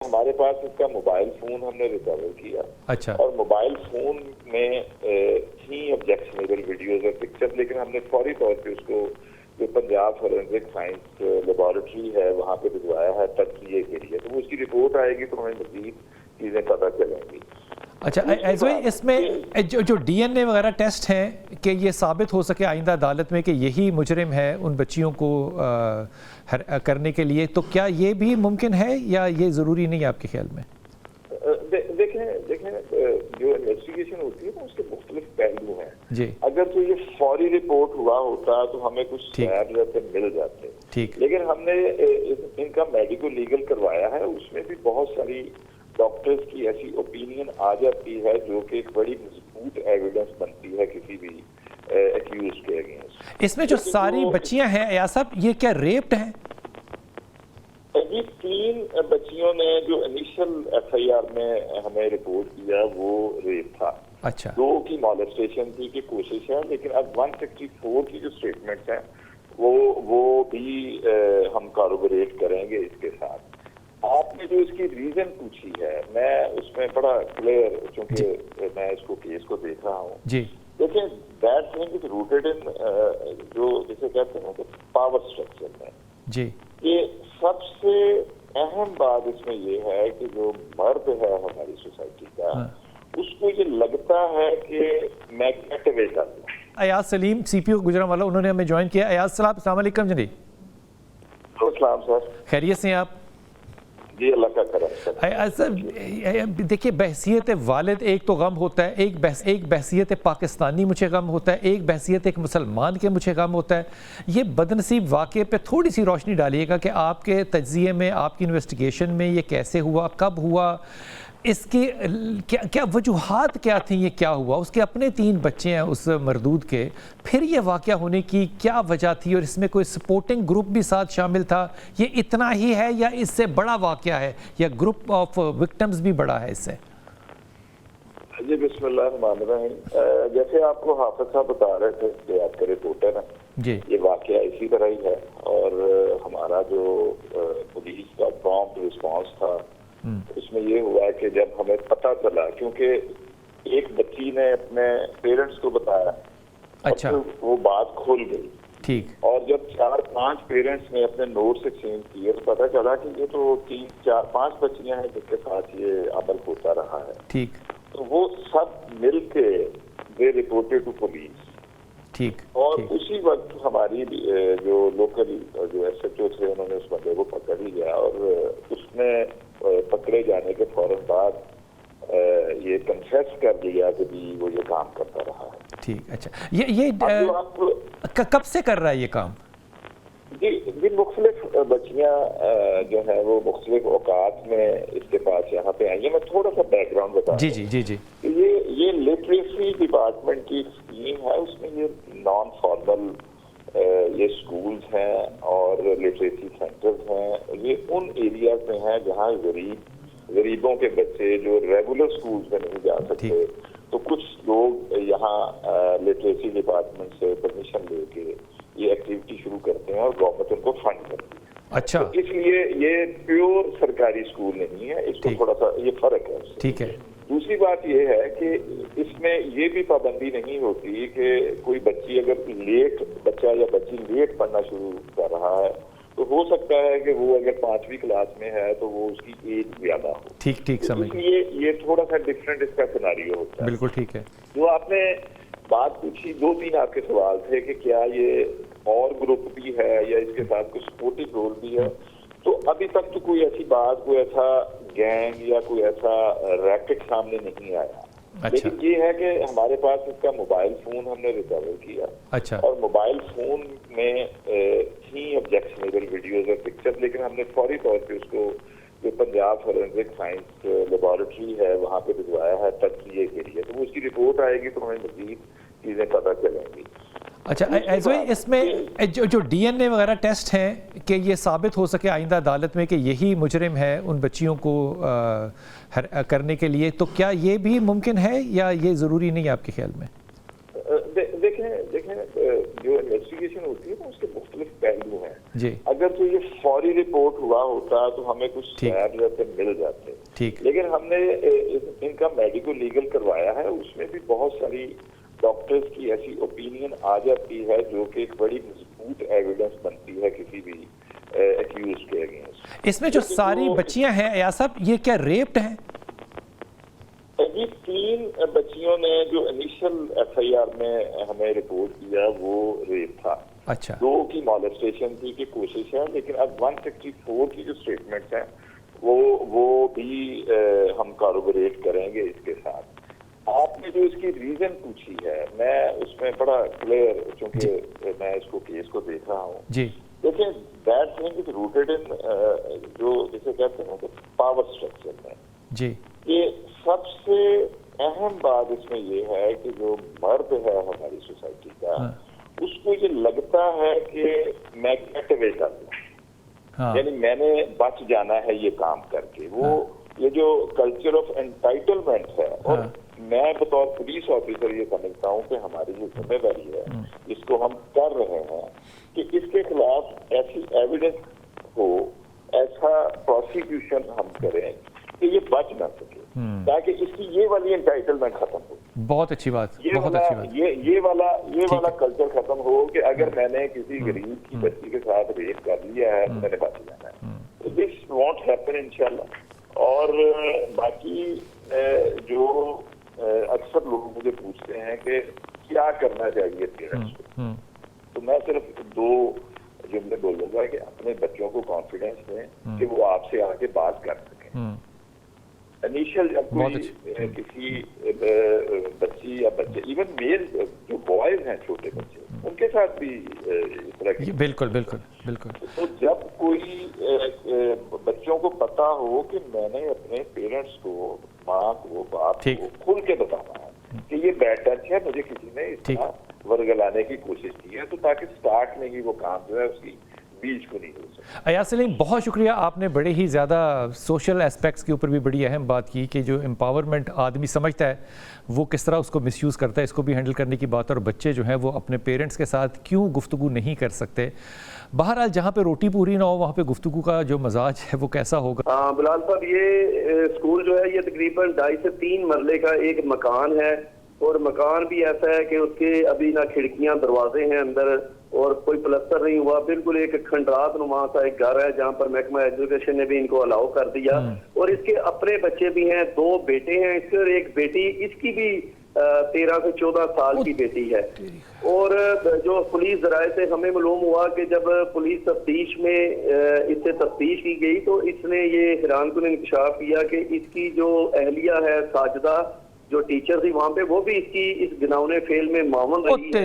हमारे पास इसका mobile phone हमने रिकवर किया। अच्छा। और मोबाइल फोन में थी ऑब्जेक्शनेबल वीडियोज और पिक्चर, लेकिन हमने फौरी तौर पे उसको जो पंजाब फॉरेंसिक साइंस लेबोरेटरी है वहाँ पे भिजवाया है तजकिये के लिए। तो उसकी रिपोर्ट आएगी तो हमें मजीद चीज़ें पता चलेंगी। अच्छा, ऐसे इसमें जो डीएनए वगैरह टेस्ट हैं कि ये साबित हो सके आइंदा अदालत में कि यही मुजरिम है उन बच्चियों को करने के लिए, तो क्या ये भी मुमकिन है या ये ज़रूरी नहीं है आपके ख्याल में? देखें जो इन्वेस्टिगेशन होती है ना उसके मुख्तलिफ पहलू हैं जी। अगर तो ये फौरी रिपोर्ट हुआ होता तो हमें कुछ स्वैब जैसे मिल जाते। ठीक। लेकिन हमने इनका मेडिको लीगल करवाया है, उसमें भी बहुत सारी डॉक्टर्स की ऐसी ओपिनियन आ जाती है जो कि एक बड़ी मजबूत एविडेंस बनती है किसी भी एक्यूज के अगेंस्ट। इसमें जो सारी बच्चियां हैं या सब ये क्या रेप्ड हैं? जी, 3 बच्चियों ने जो इनिशियल एफआईआर में हमें रिपोर्ट किया वो रेप था। अच्छा। 2 की मॉलेस्टेशन थी की कोशिश है, लेकिन अब 164 की जो स्टेटमेंट्स हैं वो भी हम कॉरोबोरेट करेंगे इसके साथ। आपने जो इसकी रीजन पूछी है मैं उसमें बड़ा क्लियर, चूंकि मैं इसको केस को देख रहा हूँ जी। देखिए that thing is rooted in जो जिसे कहते हैं पावर स्ट्रक्चर में। जी। ये सबसे अहम बात इसमें ये है कि जो मर्द है हमारी सोसाइटी का उसको ये लगता है कि मैं गेट अवे कर दूं। अयाज सलीम सीपीओ गुजरांवाला उन्होंने हमें ज्वाइन किया। अयाज साहब अस्सलाम वालेकुम जी। अस्सलाम सर, खैरियत से हैं आप? जी अल्लाह का करम। देखिए बहसियत वालिद एक तो गम होता है, एक बहसियत पाकिस्तानी मुझे गम होता है, एक बहसियत एक मुसलमान के मुझे गम होता है। ये बदनसीब वाक़े पे थोड़ी सी रोशनी डालिएगा कि आपके तज्ज़िये में, आपकी इन्वेस्टिगेशन में ये कैसे हुआ, कब हुआ, इसकी क्या वजूहात क्या थी, ये क्या हुआ? उसके अपने 3 बच्चे हैं उस मरदूद के, फिर ये वाक़या होने की क्या वजह थी और इसमें कोई सपोर्टिंग ग्रुप भी साथ शामिल था? ये इतना ही है या इससे बड़ा वाक़या है या ग्रुप ऑफ विक्टिम्स भी बड़ा है इससे? जी बिस्मिल्लाहिर्रहमानिर्रहीम। जैसे आपको हाफिज साहब बता रहे थे कि आपका रिपोर्टर है जी, ये वाक़या इसी तरह ही है। और हमारा जो पुलिस का प्रॉम्प्ट रिस्पॉन्स था उसमें ये हुआ कि जब हमें पता चला, क्योंकि एक बच्ची ने अपने पेरेंट्स को बताया। अच्छा। तो वो बात खुल गई। ठीक। और जब 4-5 पेरेंट्स ने अपने नोट्स एक्सचेंज किए तो पता चला कि ये तो 3-4-5 बच्चियां हैं जिसके साथ ये अमल होता रहा है। ठीक। तो वो सब मिल के दे रिपोर्टेड टू पुलिस। ठीक। और उसी वक्त हमारी जो लोकल जो एसएचओ थे उन्होंने उस बंदे को पकड़ लिया और उसमें पकड़े जाने के फौरन बाद ये कन्फेस कर दिया कि भी वो ये काम करता रहा है। ठीक। अच्छा, ये कब से कर रहा है ये काम? जी मुख्तलिफ बच्चियां जो है वो मुख्तलिफ औकात में इसके पास यहाँ पे आई है। मैं थोड़ा सा बैकग्राउंड बता जी जी जी जी। ये लिटरेसी डिपार्टमेंट की स्कीम है, उसमें ये नॉन फॉर्मल ये स्कूल्स हैं और लिटरेसी सेंटर्स हैं। ये उन एरियाज में हैं जहाँ गरीबों के बच्चे जो रेगुलर स्कूल्स में नहीं जा सकते, तो कुछ लोग यहाँ लिटरेसी डिपार्टमेंट से परमिशन लेके ये एक्टिविटी शुरू करते हैं और गवर्नमेंट उनको फंड करती है। अच्छा। तो इसलिए ये प्योर सरकारी स्कूल नहीं है, इसको थोड़ा सा ये फर्क है। ठीक है। दूसरी बात ये है कि इसमें ये भी पाबंदी नहीं होती कि कोई बच्ची अगर बच्चा या बच्ची लेट पढ़ना शुरू कर रहा है तो हो सकता है कि वो अगर 5वीं क्लास में है तो वो उसकी एज ज्यादा हो। ठीक ठीक, समझ। इसलिए ये थोड़ा सा डिफरेंट इसका सिनारियो होता है। बिल्कुल ठीक है। जो आपने बात पूछी, 2-3 आपके सवाल थे कि क्या ये और ग्रुप भी है या इसके साथ कुछ सपोर्टिव रोल भी है। तो अभी तक तो कोई ऐसी बात, कोई ऐसा गैंग या कोई ऐसा रैकेट सामने नहीं आया। अच्छा। लेकिन ये है कि हमारे पास इसका मोबाइल फोन हमने रिकवर किया। अच्छा। और मोबाइल फोन में थी ऑब्जेक्शनेबल वीडियोज और पिक्चर, लेकिन हमने फौरी तौर पे उसको जो पंजाब फॉरेंसिक साइंस लेबोरेटरी है वहाँ पे भिजवाया है तजकिये के लिए। तो उसकी रिपोर्ट आएगी तो हमें मजीद चीजें पता चलेंगी। अच्छा, इसमें जो डीएनए वगैरह टेस्ट हैं कि ये साबित हो सके आइंदा अदालत में कि यही मुजरिम है उन बच्चियों को करने के लिए, तो क्या ये भी मुमकिन है या ये ज़रूरी नहीं है आपके ख्याल में? देखें जो इन्वेस्टिगेशन होती है ना उसके मुख्तलिफ पहलू हैं जी। अगर तो ये फौरी रिपोर्ट हुआ होता तो हमें कुछ शायद रहते मिल जाते, ठीक। लेकिन हमने इनका मेडिको लीगल करवाया है, उसमें भी बहुत सारी डॉक्टर्स की ऐसी ओपिनियन आ जाती है जो कि एक बड़ी मजबूत एविडेंस बनती है किसी भी एक्यूज के अगेंस्ट। इसमें जो सारी बच्चियां हैं या साहब, ये क्या रेप्ड हैं? जी 3 बच्चियों ने जो इनिशियल एफआईआर में हमें रिपोर्ट किया वो रेप था। अच्छा। 2 की मॉलेस्टेशन की कोशिश है, लेकिन अब 164 की जो स्टेटमेंट्स हैं वो भी हम कॉरोबोरेट करेंगे इसके साथ। आपने जो इसकी रीजन पूछी है, मैं उसमें बड़ा क्लियर, क्योंकि मैं इसको केस को देख रहा हूँ जी। देखिए, that thing is rooted in जो जिसे कहते हैं पावर स्ट्रक्चर में जी। ये सबसे अहम बात इसमें ये है कि जो मर्द है हमारी सोसाइटी का, उसको ये लगता है कि मैं गेट अवे कर लूं, यानी मैंने बच जाना है ये काम करके। वो ये जो कल्चर ऑफ एंटाइटलमेंट है, और मैं बतौर पुलिस ऑफिसर ये समझता हूँ कि हमारी जो जिम्मेदारी है इसको हम कर रहे हैं कि इसके खिलाफ ऐसी एविडेंस हो, ऐसा प्रोसिक्यूशन हम करें कि ये बच ना सके, ताकि इसकी ये वाली एंटाइटलमेंट खत्म हो। बहुत अच्छी बात, बहुत अच्छी बात। ये वाला कल्चर खत्म हो कि अगर मैंने किसी गरीब की बच्ची के साथ रेप कर लिया है तो मैंने बच जाना है। तो दिस वॉन्ट हैपन इंशाल्लाह। और बाकी जो अक्सर लोग मुझे पूछते हैं कि क्या करना चाहिए पेरेंट्स को, तो मैं सिर्फ 2 जुमले बोलूंगा कि अपने बच्चों को कॉन्फिडेंस दें कि वो आपसे आके बात कर सकें। इनिशियल जब कोई किसी बच्ची या बच्चे, इवन मेल जो बॉयज हैं छोटे बच्चे, उनके साथ भी इस तरह की, बिल्कुल बिल्कुल बिल्कुल। तो जब कोई बच्चों को पता हो कि मैंने अपने पेरेंट्स को, माँ को, बाप को खुल के बताना है कि ये बैड टच है, मुझे किसी ने इसका वर्गलाने की कोशिश की है, तो ताकि स्टार्ट में ही वो काम जो है उसकी बीच को नहीं हो सकता। अयाज सलीम, बहुत शुक्रिया, आपने बड़े ही ज़्यादा सोशल एस्पेक्ट्स के ऊपर भी बड़ी अहम बात की कि जो एम्पावरमेंट आदमी समझता है वो किस तरह उसको मिसयूज़ करता है, इसको भी हैंडल करने की बात। और बच्चे जो हैं वो अपने पेरेंट्स के साथ क्यों गुफ्तगू नहीं कर सकते। बहरहाल जहाँ पे रोटी पूरी ना हो वहाँ पे गुफ्तगू का जो मजाज है वो कैसा होगा। बिलाल साहब, ये स्कूल जो है ये तकरीबन 2.5 से 3 मरले का एक मकान है, और मकान भी ऐसा है कि उसके अभी ना खिड़कियां दरवाजे हैं अंदर, और कोई प्लस्तर नहीं हुआ, बिल्कुल एक खंडरात नुमा सा एक घर है जहाँ पर महकमा एजुकेशन ने भी इनको अलाउ कर दिया। और इसके अपने बच्चे भी हैं, 2 बेटे हैं इसके और एक बेटी, इसकी भी 13 से 14 साल की बेटी है। और जो पुलिस जराये से हमें मालूम हुआ कि जब पुलिस तफ्तीश में इससे तफ्तीश की गई तो इसने ये हैरानकुन इंकशाफ किया कि इसकी जो अहलिया है साजिदा, जो टीचर थी वहाँ पे, वो भी इसकी इस गिनाउने फेल में मामून रही है।